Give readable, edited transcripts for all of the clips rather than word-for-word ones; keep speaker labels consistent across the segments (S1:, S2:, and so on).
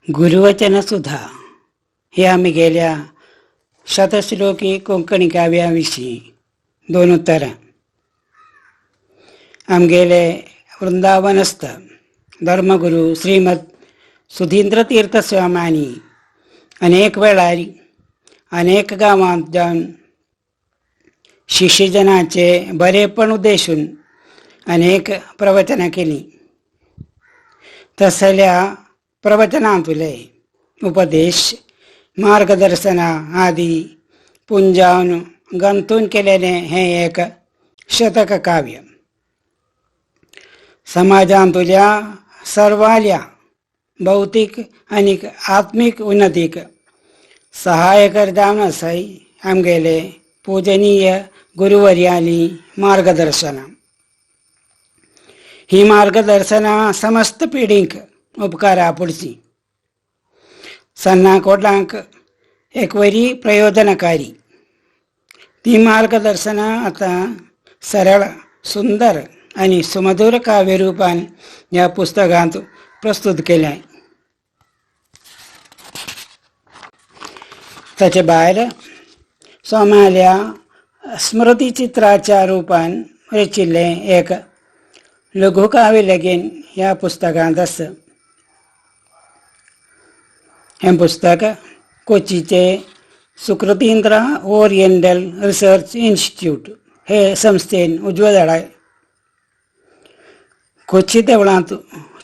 S1: गुरुवचनसुधा हे आम्ही गेल्या शतश्लोकी कोंकणी काव्याविषयी 2 उत्तरां. आमगेले वृंदावनस्थ धर्मगुरू श्रीमद सुधींद्र तीर्थ स्वामांनी अनेक वेळार अनेक गावांत जावन शिष्यजनांचे बरेपण उद्देशून अनेक प्रवचनां केलीं. तसल्या प्रवचनांतले उपदेश मार्गदर्शना आदी पुंजावन गंतून केलेले हे एक शतक काव्य. समाजांतल्या सर्वाल्या भौतिक आणि आत्मिक उन्नतीक सहाय्य जावन आसाय आमगेले पूजनीय गुरुवर्यांनी मार्गदर्शना. ही मार्गदर्शना समस्त पिढींक उपकारा पडची. सन्नाकोटलांक एक बरी प्रयोजनकारी. ती मार्गदर्शना आतां सरळ सुंदर आणि सुमधुर काव्य रूपान ह्या पुस्तकांत प्रस्तुत केल्या. ताचे भायर स्वाम्याल्या स्मृतिचित्राच्या रूपान रचिल्ले एक लघुकाव्य लेगीन ह्या पुस्तकांत आसा. हें पुस्तक कोचीचे सुकृतींद्र ओरिएंटल रिसर्च इन्स्टिट्यूट हे संस्थेन उजवाड धाडलाय. कोची देवळांत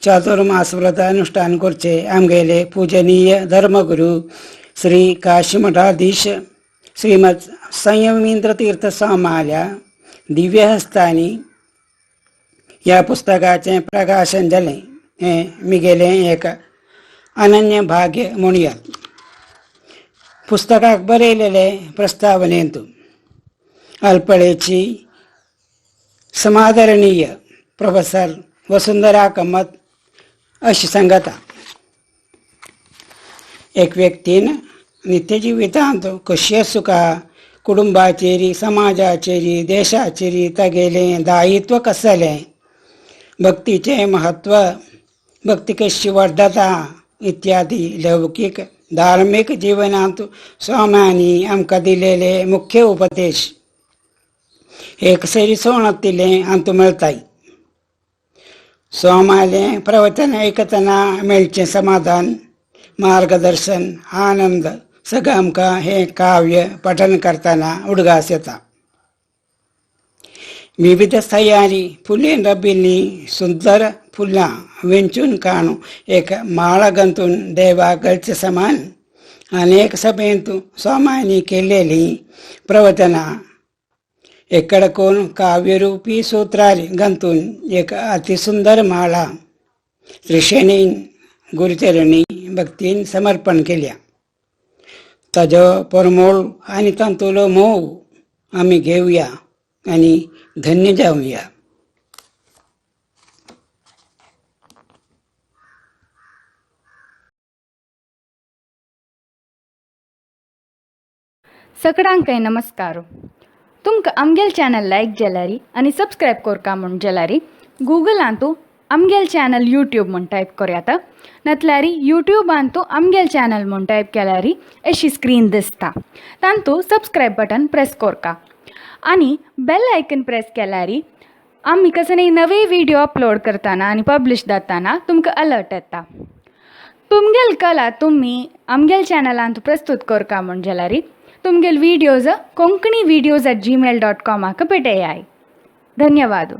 S1: चातुर्मास व्रत अनुष्ठान करचे आमगेले पूजनीय धर्मगुरू श्री काशीमठाधीश श्रीमद संयमींद्र तीर्थ स्वामाल्या दिव्य हस्तांनी ह्या पुस्तकाचें प्रकाशन जालें हें म्हगेलें एक अनन्य भाग्य म्हणयात. पुस्तकाक बरयलेले प्रस्तावनेंत अल्पळेची समादरणीय प्रोफेसर वसुंधरा कामत अशी सांगता. एक व्यक्तीन नित्य जिवितांत कशी सुखा कुटुंबाचेरी समाजाचेरी देशाचेरी तागेलें दायित्व कसलें भक्तीचें महत्व भक्ती कशी वर्धता इत्यादी लौकीक धार्मीक जिवनांत स्वाम्यांनी आमकां दिलेले मुख्य उपदेश एक सरी सोणतिलें आमकां मेळटाय. स्वामालें प्रवचन आयकतना मेळचें समाधान मार्गदर्शन आनंद सगळें आमकां हें काव्य पठन करतना उडगास येता. विविध स्थळांनी फुलेन रबिल्लीं सुंदर फुलां विंचून काडून एक माळ गंतून देवाक घालचे समान अनेक सभेंत स्वामांनी केलेलीं प्रवचनां एक कडकून काव्यरूपी सूत्रार घंतून एक अतिसुंदर माळा श्रीशेणीन गुरुचरणी भक्तीन समर्पण केल्या. ताजो परमोळ आनी तांतुलो मोव आमी घेवया आनी धन्य जावया.
S2: सगळ्यांक नमस्कार. तुमकां आमगेल चॅनल लायक जाल्यारी आनी सबस्क्रायब करका म्हण जाल्यारी गुगलांतू आमगेल चॅनल यूट्यूब म्हण टायप करात. नातल्यारी यूट्यूबांतू आमगेल चॅनल म्हण टायप केल्यारी अशी स्क्रीन दिसता. तांतू सबस्क्रायब बटन प्रेस करका आनी बेल आयकन प्रेस केल्यारी आमी कसले नवे व्हिडिओ अपलोड करतना आनी पब्लिश जातना तुमकां अलर्ट येता. तुमगेल कला तुमी आमगेल चॅनलांत प्रस्तुत करका म्हण जाल्यारी तुमगेल व्हिडिओज konkanivideos@gmail.com पेटयाय. धन्यवाद.